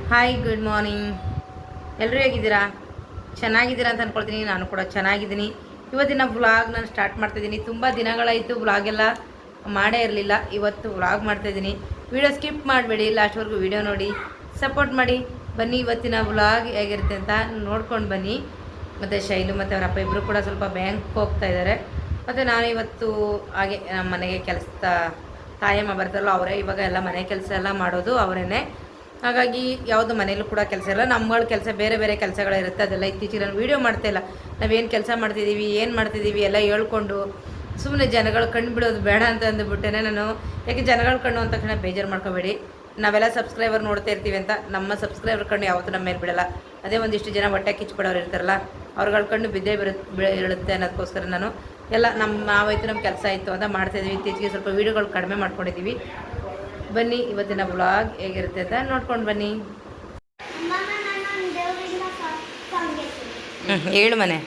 Hi good morning. ಎಲ್ಲರೂ ಹೇಗಿದ್ದೀರಾ? ಚೆನ್ನಾಗಿದ್ದೀರಾ ಅಂತ ಅಂದ್ಕೊಳ್ತೀನಿ. ನಾನು ಕೂಡ ಚೆನ್ನಾಗಿದ್ದೀನಿ. ಇವತ್ತಿನ ವ್ಲಾಗ್ ನಾನು ಸ್ಟಾರ್ಟ್ ಮಾಡ್ತಾಯಿದ್ದೀನಿ. ತುಂಬ ದಿನಗಳಾಯಿತು ವ್ಲಾಗ್ ಎಲ್ಲ ಮಾಡೇ ಇರಲಿಲ್ಲ. ಇವತ್ತು ವ್ಲಾಗ್ ಮಾಡ್ತಾಯಿದ್ದೀನಿ. ವಿಡಿಯೋ ಸ್ಕಿಪ್ ಮಾಡಬೇಡಿ, ಲಾಸ್ಟ್ವರೆಗೂ ವಿಡಿಯೋ ನೋಡಿ ಸಪೋರ್ಟ್ ಮಾಡಿ. ಬನ್ನಿ ಇವತ್ತಿನ ವ್ಲಾಗ್ ಹೇಗಿರುತ್ತೆ ಅಂತ ನೋಡ್ಕೊಂಡು ಬನ್ನಿ. ಮತ್ತು ಶೈಲು ಮತ್ತು ಅವರ ಅಪ್ಪ ಇಬ್ಬರು ಕೂಡ ಸ್ವಲ್ಪ ಬ್ಯಾಂಕ್ ಹೋಗ್ತಾ ಇದ್ದಾರೆ. ಮತ್ತು ನಾನು ಇವತ್ತು ಹಾಗೆ ನಮ್ಮ ಮನೆಗೆ ಕೆಲಸ ತಾಯಮ್ಮ ಬರ್ತಾರಲ್ಲ ಅವರೇ ಇವಾಗ ಎಲ್ಲ ಮನೆ ಕೆಲಸ ಎಲ್ಲ ಮಾಡೋದು ಅವರೇನೆ. ಹಾಗಾಗಿ ಯಾವುದು ಮನೇಲೂ ಕೂಡ ಕೆಲಸ ಇಲ್ಲ. ನಮ್ಮಗಳ ಕೆಲಸ ಬೇರೆ ಬೇರೆ ಕೆಲಸಗಳಿರುತ್ತೆ. ಅದೆಲ್ಲ ಇತ್ತೀಚೆಗೆ ನಾನು ವೀಡಿಯೋ ಮಾಡ್ತಾಯಿಲ್ಲ. ನಾವೇನು ಕೆಲಸ ಮಾಡ್ತಿದ್ದೀವಿ ಏನು ಮಾಡ್ತಿದ್ದೀವಿ ಎಲ್ಲ ಹೇಳ್ಕೊಂಡು ಸುಮ್ಮನೆ ಜನಗಳು ಕಣ್ಣು ಬಿಡೋದು ಬೇಡ ಅಂತ ಅಂದುಬಿಟ್ಟೆ ನಾನು. ಯಾಕೆ ಜನಗಳ ಕಣ್ಣು ಅಂದ ತಕ್ಷಣ ಬೇಜಾರು ಮಾಡ್ಕೋಬೇಡಿ. ನಾವೆಲ್ಲ ಸಬ್ಸ್ಕ್ರೈಬರ್ ನೋಡ್ತಾ ಇರ್ತೀವಿ ಅಂತ ನಮ್ಮ ಸಬ್ಸ್ಕ್ರೈಬರ್ ಕಣ್ಣು ಯಾವತ್ತೂ ನಮ್ಮ ಮೇಲೆ ಬಿಡಲ್ಲ. ಅದೇ ಒಂದಿಷ್ಟು ಜನ ಹೊಟ್ಟೆ ಕಿಚ್ಚಿಬಿಡೋರು ಇರ್ತಾರಲ್ಲ, ಅವ್ರುಗಳ ಕಣ್ಣು ಬಿದ್ದೇ ಇರುತ್ತೆ ಅನ್ನೋದಕ್ಕೋಸ್ಕರ ನಾನು ಎಲ್ಲ ನಾವಾಯ್ತು ನಮ್ಮ ಕೆಲಸ ಆಯಿತು ಅಂತ ಮಾಡ್ತಾಯಿದ್ವಿ. ಇತ್ತೀಚೆಗೆ ಸ್ವಲ್ಪ ವೀಡಿಯೋಗಳು ಕಡಿಮೆ ಮಾಡ್ಕೊಂಡಿದ್ದೀವಿ. ಬನ್ನಿ ಇವತ್ತಿನ ವ್ಲಾಗ್ ಹೇಗಿರುತ್ತೆ ಅಂತ ನೋಡ್ಕೊಂಡು ಬನ್ನಿ. ಹೇಳು ಮನೆ.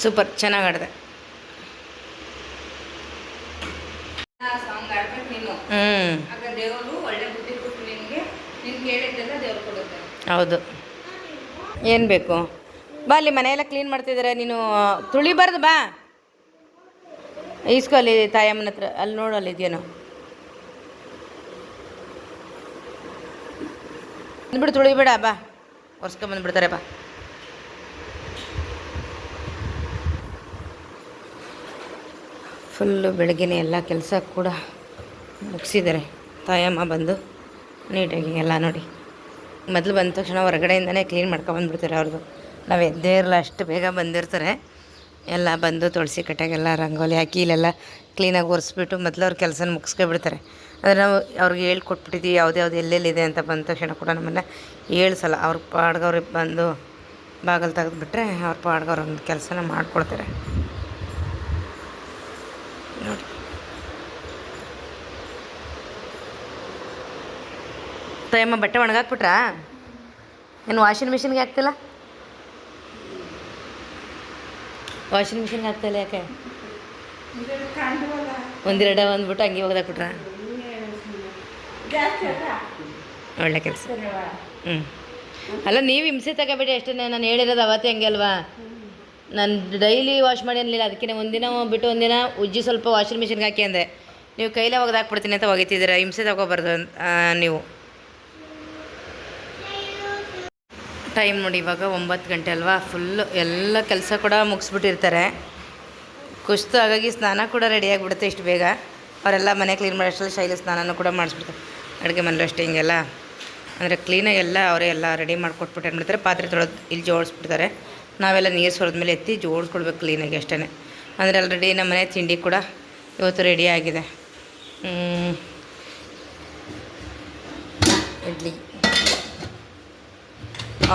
ಸೂಪರ್, ಚೆನ್ನಾಗಿ ಆಡಿದೆ. ಹೌದು. ಏನು ಬೇಕು ಬಾ, ಅಲ್ಲಿ ಮನೆಯೆಲ್ಲ ಕ್ಲೀನ್ ಮಾಡ್ತಿದ್ದಾರೆ. ನೀನು ತುಳಿಬಾರ್ದು, ಬಾ ಈಸ್ಕೊ ಅಲ್ಲಿ ತಾಯಮ್ಮನ ಹತ್ರ. ಅಲ್ಲಿ ನೋಡು, ಅಲ್ಲಿ ಇದೆಯೇನೋ ಬಂದ್ಬಿಡು, ತುಳಿಬೇಡ, ಬಾ ಒರೆಸ್ಕೊಂಬಂದ್ಬಿಡ್ತಾರೆ. ಬಾ ಫುಲ್ಲು ಬೆಳಗ್ಗೆನೇ ಎಲ್ಲ ಕೆಲಸ ಕೂಡ ಮುಗಿಸಿದ್ದಾರೆ. ತಾಯಮ್ಮ ಬಂದು ನೀಟಾಗಿ ಎಲ್ಲ ನೋಡಿ, ಮೊದಲು ಬಂದ ತಕ್ಷಣ ಹೊರಗಡೆಯಿಂದನೇ ಕ್ಲೀನ್ ಮಾಡ್ಕೊಬಂದ್ಬಿಡ್ತಾರೆ ಅವ್ರದ್ದು. ನಾವು ಎದ್ದೇ ಇರಲ್ಲ, ಅಷ್ಟು ಬೇಗ ಬಂದಿರ್ತಾರೆ. ಎಲ್ಲ ಬಂದು ತುಳಸಿ ಕಟ್ಟೆಗೆಲ್ಲ ರಂಗೋಲಿ ಹಾಕಿ ಇಲ್ಲೆಲ್ಲ ಕ್ಲೀನಾಗಿ ಒರೆಸ್ಬಿಟ್ಟು ಮೊದಲು ಅವ್ರ ಕೆಲಸನ ಮುಗಿಸ್ಕೊಬಿಡ್ತಾರೆ. ಅಂದರೆ ನಾವು ಅವ್ರಿಗೆ ಹೇಳ್ಕೊಟ್ಬಿಟ್ಟಿದ್ದೀವಿ ಯಾವ್ದು ಎಲ್ಲೆಲ್ಲಿದೆ ಅಂತ. ಬಂದ ತಕ್ಷಣ ಕೂಡ ನಮ್ಮನ್ನು ಹೇಳ್ಸಲ್ಲ. ಅವ್ರ ಪಾಡ್ಗವ್ರಿಗೆ ಬಂದು ಬಾಗಿಲು ತೆಗೆದುಬಿಟ್ರೆ ಅವ್ರ ಪಾಡ್ಗವ್ರ ಒಂದು ಕೆಲಸನ ಮಾಡಿಕೊಡ್ತಾರೆ ನೋಡಿ. ತಾಯಮ್ಮ ಬಟ್ಟೆ ಒಣಗಾಕ್ಬಿಟ್ರಾ? ಏನು ವಾಷಿಂಗ್ ಮಿಷಿನ್ಗೆ ಹಾಕ್ತಿಲ್ಲ? ವಾಷಿಂಗ್ ಮಿಷಿನ್ಗೆ ಹಾಕ್ತಾಯಿಲ್ಲ ಯಾಕೆ? ಒಂದೆರಡು ಅಂದ್ಬಿಟ್ಟು ಹಂಗೆ ಒಗ್ದಾಕ್ಬಿಟ್ರಾ? ಒಳ್ಳೆ ಕೆಲಸ. ಅಲ್ಲ, ನೀವು ಹಿಂಸೆ ತಗೋಬೇಡಿ ಅಷ್ಟೇ. ನಾನು ಹೇಳಿರೋದು ಅವತ್ತೇ ಹಂಗೆ ಅಲ್ವಾ. ನಾನು ಡೈಲಿ ವಾಶ್ ಮಾಡಿ ಅನ್ನಲಿಲ್ಲ. ಅದಕ್ಕೆ ಒಂದಿನ ಬಿಟ್ಟು ಒಂದಿನ ಉಜ್ಜಿ ಸ್ವಲ್ಪ ವಾಷಿಂಗ್ ಮಿಷಿನ್ಗೆ ಹಾಕಿ ಅಂದೆ. ನೀವು ಕೈಲೇ ಒಗ್ದಾಕ್ಬಿಡ್ತೀನಿ ಅಂತ ಒಗಿತಿದ್ದೀರ. ಹಿಂಸೆ ತಗೋಬಾರ್ದು ನೀವು. ಟೈಮ್ ನೋಡಿ, ಇವಾಗ 9 ಗಂಟೆ ಅಲ್ವಾ. ಫುಲ್ಲು ಎಲ್ಲ ಕೆಲಸ ಕೂಡ ಮುಗಿಸ್ಬಿಟ್ಟಿರ್ತಾರೆ. ಕುಸ್ತು, ಹಾಗಾಗಿ ಸ್ನಾನ ಕೂಡ ರೆಡಿಯಾಗಿಬಿಡುತ್ತೆ ಇಷ್ಟು ಬೇಗ. ಅವರೆಲ್ಲ ಮನೆ ಕ್ಲೀನ್ ಮಾಡೋಷ್ಟರಲ್ಲಿ ಶೈಲಿ ಸ್ನಾನನೂ ಕೂಡ ಮಾಡಿಸ್ಬಿಡ್ತಾರೆ. ಅಡುಗೆ ಮನೇಲೂ ಅಷ್ಟೇ ಹಿಂಗೆಲ್ಲ ಅಂದರೆ ಕ್ಲೀನಾಗಿ ಎಲ್ಲ ಅವರೇ ಎಲ್ಲ ರೆಡಿ ಮಾಡಿಕೊಟ್ಬಿಟ್ಟು ಏನ್ಬಿಡ್ತಾರೆ, ಪಾತ್ರೆ ತೊಳೆದು ಇಲ್ಲಿ ಜೋಡಿಸ್ಬಿಡ್ತಾರೆ. ನಾವೆಲ್ಲ ನೀರು ಸೋರಿದ್ಮೇಲೆ ಎತ್ತಿ ಜೋಡಿಸ್ಕೊಳ್ಬೇಕು ಕ್ಲೀನಾಗಿ ಅಷ್ಟೇ. ಅಂದರೆ ಆಲ್ರೆಡಿ ನಮ್ಮ ಮನೆ ತಿಂಡಿ ಕೂಡ ಇವತ್ತು ರೆಡಿ ಆಗಿದೆ. ಇಡ್ಲಿ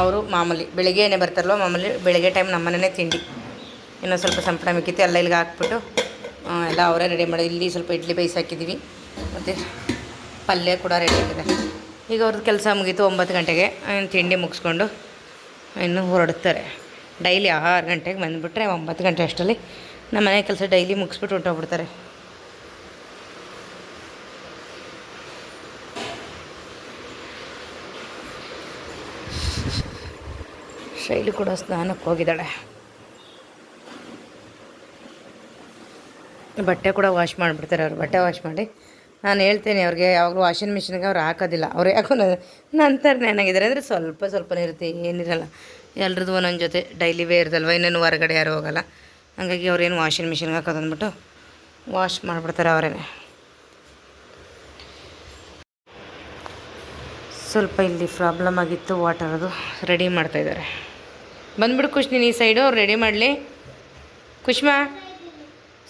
ಅವರು ಮಾಮೂಲಿ ಬೆಳಿಗ್ಗೆನೇ ಬರ್ತಾರಲ್ವ, ಮಾಮೂಲಿ ಬೆಳಗ್ಗೆ ಟೈಮ್ ನಮ್ಮ ಮನೆಯೇ ತಿಂಡಿ. ಇನ್ನೊಂದು ಸ್ವಲ್ಪ ಸಂಪಣ ಮಿಕ್ಕಿತ್ತು, ಎಲ್ಲ ಇಲ್ಲಿಗೆ ಹಾಕ್ಬಿಟ್ಟು ಎಲ್ಲ ಅವರೇ ರೆಡಿ ಮಾಡಿ. ಇಲ್ಲಿ ಸ್ವಲ್ಪ ಇಡ್ಲಿ ಬೇಯಿಸಾಕಿದ್ದೀವಿ, ಮತ್ತು ಪಲ್ಯ ಕೂಡ ರೆಡಿ ಆಗಿದೆ. ಈಗ ಅವ್ರದ್ದು ಕೆಲಸ ಮುಗೀತು 9 ಗಂಟೆಗೆ. ತಿಂಡಿ ಮುಗಿಸ್ಕೊಂಡು ಇನ್ನು ಹೊರಡ್ತಾರೆ. ಡೈಲಿ 6 ಗಂಟೆಗೆ ಬಂದುಬಿಟ್ರೆ 9 ಗಂಟೆ ಅಷ್ಟರಲ್ಲಿ ನಮ್ಮ ಮನೆ ಕೆಲಸ ಡೈಲಿ ಮುಗಿಸ್ಬಿಟ್ಟು ಹೊಂಟೋಗ್ಬಿಡ್ತಾರೆ. ಶೈಲಿ ಕೂಡ ಸ್ನಾನಕ್ಕೆ ಹೋಗಿದ್ದಾಳೆ. ಬಟ್ಟೆ ಕೂಡ ವಾಶ್ ಮಾಡಿಬಿಡ್ತಾರೆ ಅವ್ರು. ಬಟ್ಟೆ ವಾಶ್ ಮಾಡಿ ನಾನು ಹೇಳ್ತೇನೆ ಅವ್ರಿಗೆ, ಯಾವಾಗಲೂ ವಾಷಿಂಗ್ ಮಿಷಿನ್ಗೆ ಅವ್ರು ಹಾಕೋದಿಲ್ಲ. ಅವ್ರು ಯಾಕೋ ನಂತರ ಏನಾಗಿದ್ದಾರೆ ಅಂದರೆ ಸ್ವಲ್ಪನೇ ಇರುತ್ತೆ, ಏನಿರಲ್ಲ. ಎಲ್ರದ್ದು ಒಂದೊಂದು ಜೊತೆ ಡೈಲಿ ವೇರ್ದಲ್ವ, ಇನ್ನೇನು ಹೊರಗಡೆ ಯಾರು ಹೋಗೋಲ್ಲ. ಹಾಗಾಗಿ ಅವ್ರೇನು ವಾಷಿಂಗ್ ಮಿಷಿನ್ಗೆ ಹಾಕೋದಂದ್ಬಿಟ್ಟು ವಾಶ್ ಮಾಡಿಬಿಡ್ತಾರೆ ಅವರೇ. ಸ್ವಲ್ಪ ಇಲ್ಲಿ ಪ್ರಾಬ್ಲಮ್ ಆಗಿತ್ತು, ವಾಟರದು ರೆಡಿ ಮಾಡ್ತಾಯಿದ್ದಾರೆ. ಬಂದುಬಿಡು ಖುಷ್, ನೀನು ಈ ಸೈಡು ಅವ್ರು ರೆಡಿ ಮಾಡಲಿ. ಕುಷ್ಮಾ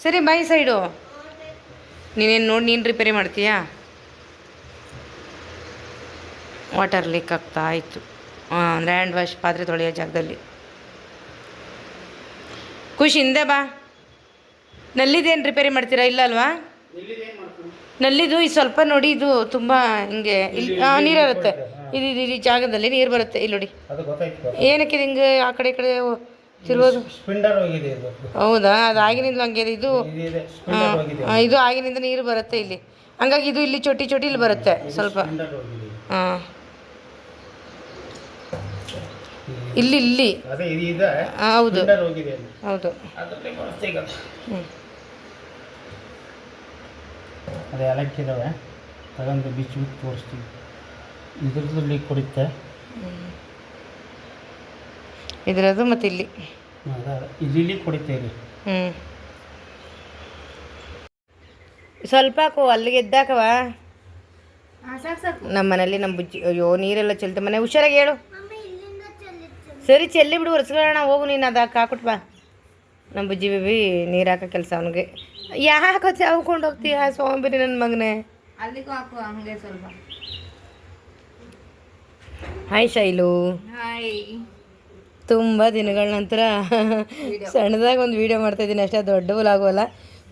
ಸರಿ ಬಾಯ್ ಸೈಡು. ನೀನೇನು ನೋಡಿ ನೀನು ರಿಪೇರಿ ಮಾಡ್ತೀಯಾ? ವಾಟರ್ ಲೀಕ್ ಆಗ್ತಾ ಇತ್ತು. ಅಂದರೆ ಹ್ಯಾಂಡ್ ವಾಶ್ ಪಾತ್ರೆ ತೊಳೆಯೋ ಜಾಗದಲ್ಲಿ. ಖುಷಿ ಹಿಂದೆ ಬಾ. ನಲ್ಲಿದೇನು ರಿಪೇರಿ ಮಾಡ್ತೀರಾ? ಇಲ್ಲ ಅಲ್ವಾ? ನಲ್ಲಿದು ಈ ಸ್ವಲ್ಪ ನೋಡಿ, ಇದು ತುಂಬ ಹಿಂಗೆ ಇಲ್ಲಿ ನೀರು ಇರುತ್ತೆ. ಇದು ಜಾಗದಲ್ಲಿ ನೀರು ಬರುತ್ತೆ. ಇಲ್ಲಿ ನೋಡಿ, ಏನಕ್ಕೆ ಹಿಂಗೆ ಆ ಕಡೆ ಈ ಕಡೆ ತಿರುಗೋದು? ಹೌದಾ? ಅದು ಆಗಿನಿಂದ ಹಂಗೆ ಇದು ಇದು ಆಗಿನಿಂದ ನೀರು ಬರುತ್ತೆ ಇಲ್ಲಿ. ಹಂಗಾಗಿ ಇದು ಇಲ್ಲಿ ಚೋಟಿ ಇಲ್ಲಿ ಬರುತ್ತೆ ಸ್ವಲ್ಪ. ಹಾಂ, ಇಲ್ಲಿ ಹೌದು ಹೌದು. ಅದೇ ಏಲಕ್ಕಿದಾವೆ, ತಗೊಂಡು ಬಿಚ್ಚಿ ಬಿಟ್ಟು ತೋರಿಸ್ತೀವಿ. ಇದ್ರದ್ದು ಲೀಕ್ ಕೊಡುತ್ತೆ ಇದರದು, ಮತ್ತು ಇಲ್ಲಿ ಇಲ್ಲಿ ಕೊಡುತ್ತೆ ಇಲ್ಲಿ. ಸ್ವಲ್ಪ ಹಾಕು, ಅಲ್ಲಿಗೆ ಎದ್ದಾಕವ. ನಮ್ಮ ಮನೇಲಿ ನಮ್ಮ ಬುಜ್ಜಿ, ಅಯ್ಯೋ ನೀರೆಲ್ಲ ಚೆಲ್ತೆ ಮನೆ. ಹುಷಾರಾಗಿ ಹೇಳು. ಸರಿ, ಚೆಲ್ಲಿ ಬಿಡು, ಒರೆಸ್ಕೊಳ್ಳೋಣ. ಹೋಗು ನೀನು, ಅದು ಹಾಕ್ಬಿಟ್ಟು ಬಾ. ನಮ್ಮ ಬುಜ್ಜಿ ಬೇಬಿ ನೀರು ಹಾಕೋ ಕೆಲಸ ಅವನಿಗೆ. ಯಾಕೆ ಚಾವ್ಕೊಂಡು ಹೋಗ್ತೀಯ ಸೋಂಬೇರಿ ನನ್ನ ಮಗನೇ? ಅಲ್ಲಿಗೂ ಹಾಕು ಹಂಗೆ ಸ್ವಲ್ಪ. ಹಾಯ್ ಶೈಲು. ಹಾಯ್. ತುಂಬ ದಿನಗಳ ನಂತರ ಸಣ್ಣದಾಗಿ ಒಂದು ವೀಡಿಯೋ ಮಾಡ್ತಾಯಿದ್ದೀನಿ ಅಷ್ಟೇ, ದೊಡ್ಡ ಆಗೋಲ್ಲ.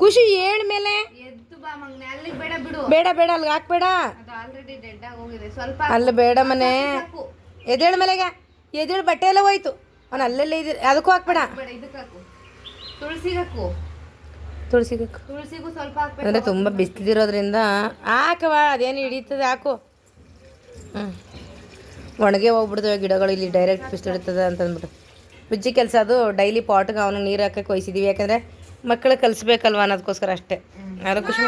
ಖುಷಿ ಏಳ್ ಮೇಲೆ ಎದ್ದು ಬಾ ಮಗನೇ. ಅಲ್ಲಿಗೆ ಬೇಡ ಬಿಡು. ಬೇಡ ಅಲ್ಲಿಗೆ ಹಾಕ್ಬೇಡ. ಅದು ಆಲ್ರೆಡಿ ಡೆಡ್ ಆಗಿ ಹೋಗಿದೆ. ಸ್ವಲ್ಪ ಅಲ್ಲಿ ಬೇಡ ಮನೆ. ಎದೇಳು ಮನೆಗೆ ಎದೇಳು, ಬಟ್ಟೆ ಎಲ್ಲ ಹೋಯ್ತು. ಅವನು ಅಲ್ಲೆಲ್ಲ ಇದೆ, ಅದಕ್ಕೂ ಹಾಕ್ಬೇಡ. ಬೇಡ, ಇದಕ್ಕೆ ಹಾಕು. ತುಳಸಿಗೆ ಹಾಕು. ತುಳಸಿಗೂ ಸ್ವಲ್ಪ ಹಾಕ್ಬೇಕು. ಅಂದರೆ ತುಂಬ ಬಿಸಿಲಿರೋದ್ರಿಂದ ಹಾಕವ. ಅದೇನು ಹಿಡಿತದೆ, ಹಾಕು. ಒಣಗೆ ಹೋಗ್ಬಿಡ್ತವೆ ಗಿಡಗಳು, ಇಲ್ಲಿ ಡೈರೆಕ್ಟ್ ಬಿಸಿಲಿಡ್ತದೆ ಅಂತಂದ್ಬಿಟ್ಟು. ಬುಜ್ಜಿ ಕೆಲಸ ಅದು. ಡೈಲಿ ಪಾಟ್ಗೆ ಅವನು ನೀರು ಹಾಕಕ್ಕೆ ಕೊಯ್ಸಿದ್ದೀವಿ, ಯಾಕಂದರೆ ಮಕ್ಕಳಿಗೆ ಕಲಿಸ್ಬೇಕಲ್ವ ಅನ್ನೋದಕ್ಕೋಸ್ಕರ ಅಷ್ಟೇ. ಯಾರೋ ಖುಷಿ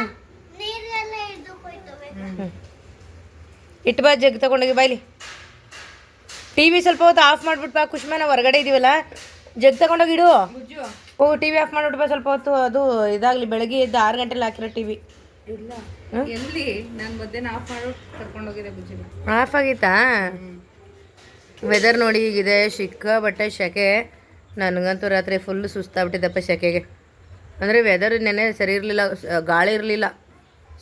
ಇಟ್ಟು ಬಾ, ಜಗ್ ತಗೊಂಡೋಗಿ ಬಾಯ್ಲಿ. ಟಿ ವಿ ಸ್ವಲ್ಪ ಹೊತ್ತು ಆಫ್ ಮಾಡಿಬಿಟ್ಟು ಬಾ. ಖುಷ್ಮಾನ ಹೊರಗಡೆ ಇದೀವಲ್ಲ, ಜಗ್ ತಗೊಂಡೋಗಿ ಇಡು. ಓ, ಟಿ ವಿ ಆಫ್ ಮಾಡಿಬಿಟ್ಟು ಬಾ ಸ್ವಲ್ಪ ಹೊತ್ತು. ಅದು ಇದಾಗಲಿ, ಬೆಳಗ್ಗೆ ಎದ್ದು 6 ಗಂಟೆಲಿ ಹಾಕಿರೋ ಟಿ ವಿ. ಇಲ್ಲ ಎಲ್ಲಿ, ನಾನು ಮಧ್ಯಾಹ್ನ ಆಫ್ ಮಾಡಿ ಕರ್ಕೊಂಡೋಗಿದ್ದೆ ಬುಜ್ಜಿನ. ಆಫ್ ಆಗಿತ್ತಾ? ವೆದರ್ ನೋಡಿ ಹೀಗಿದೆ, ಸಿಕ್ಕಾಬಟ್ಟೆ ಸೆಕೆ. ನನಗಂತೂ ರಾತ್ರಿ ಫುಲ್ಲು ಸುಸ್ತಾಗ್ಬಿಟ್ಟಿದ್ದಪ್ಪ ಸೆಕೆಗೆ. ಅಂದರೆ ವೆದರ್ ನೆನೆ ಸರಿ ಇರಲಿಲ್ಲ, ಗಾಳಿ ಇರಲಿಲ್ಲ,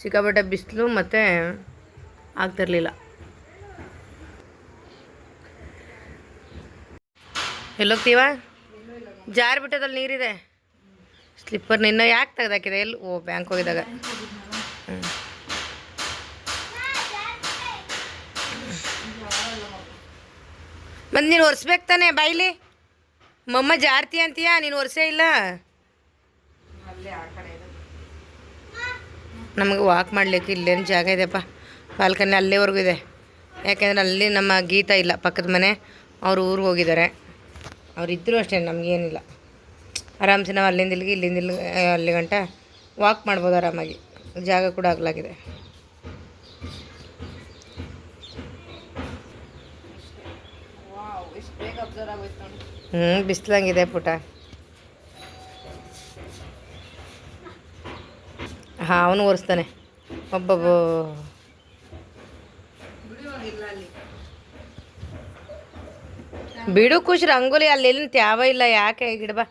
ಸಿಕ್ಕಾಬಟ್ಟೆ ಬಿಸಿಲು, ಮತ್ತು ಆಗ್ತಿರ್ಲಿಲ್ಲ. ಎಲ್ಲೋಗ್ತೀವ? ಜಾರು ಬಿಟ್ಟದಲ್ಲಿ ನೀರಿದೆ. ಸ್ಲಿಪ್ಪರ್ ನಿನ್ನ ಯಾಕೆ ತೆಗ್ದಾಕಿದೆ? ಎಲ್ಲಿ? ಓ, ಬ್ಯಾಂಕ್ ಹೋಗಿದ್ದಾಗ. ಮತ್ತು ನೀನು ಒರೆಸ್ಬೇಕು ತಾನೆ ಬಾಯ್ಲಿ. ಮಮ್ಮ ಜಾರ್ತಿ ಅಂತೀಯ, ನೀನು ಒರೆಸೇ ಇಲ್ಲ. ನಮಗೆ ವಾಕ್ ಮಾಡಲಿಕ್ಕೆ ಇಲ್ಲೇನು ಜಾಗ ಇದೆಯಪ್ಪ, ಬಾಲ್ಕನಿ ಅಲ್ಲಿವರೆಗೂ ಇದೆ. ಯಾಕೆಂದರೆ ಅಲ್ಲಿ ನಮ್ಮ ಗೀತಾ ಇಲ್ಲ, ಪಕ್ಕದ ಮನೆ, ಅವರು ಊರಿಗೆ ಹೋಗಿದ್ದಾರೆ. ಅವರಿದ್ದರೂ ಅಷ್ಟೇ, ನಮಗೇನಿಲ್ಲ. ಆರಾಮ್ಸೆ ನಾವು ಅಲ್ಲಿಂದ ಇಲ್ಲಿಗೆ, ಇಲ್ಲಿಂದ ಇಲ್ಲಿಗೆ, ಅಲ್ಲಿ ಗಂಟ ವಾಕ್ ಮಾಡ್ಬೋದು ಆರಾಮಾಗಿ. ಜಾಗ ಕೂಡ ಆಗಲಾಗಿದೆ. ಬಿಸಿಲಂಗಿದೆ ಪುಟ. ಹಾಂ, ಅವನು ಒರೆಸ್ತಾನೆ ಒಬ್ಬೊಬ್ಬ. ಬಿಡು ಖುಷಿ, ರಂಗೋಲಿ ಅಲ್ಲಿ ತ್ಯಾವ ಇಲ್ಲ. ಯಾಕೆ ಗಿಡ ಬಾ.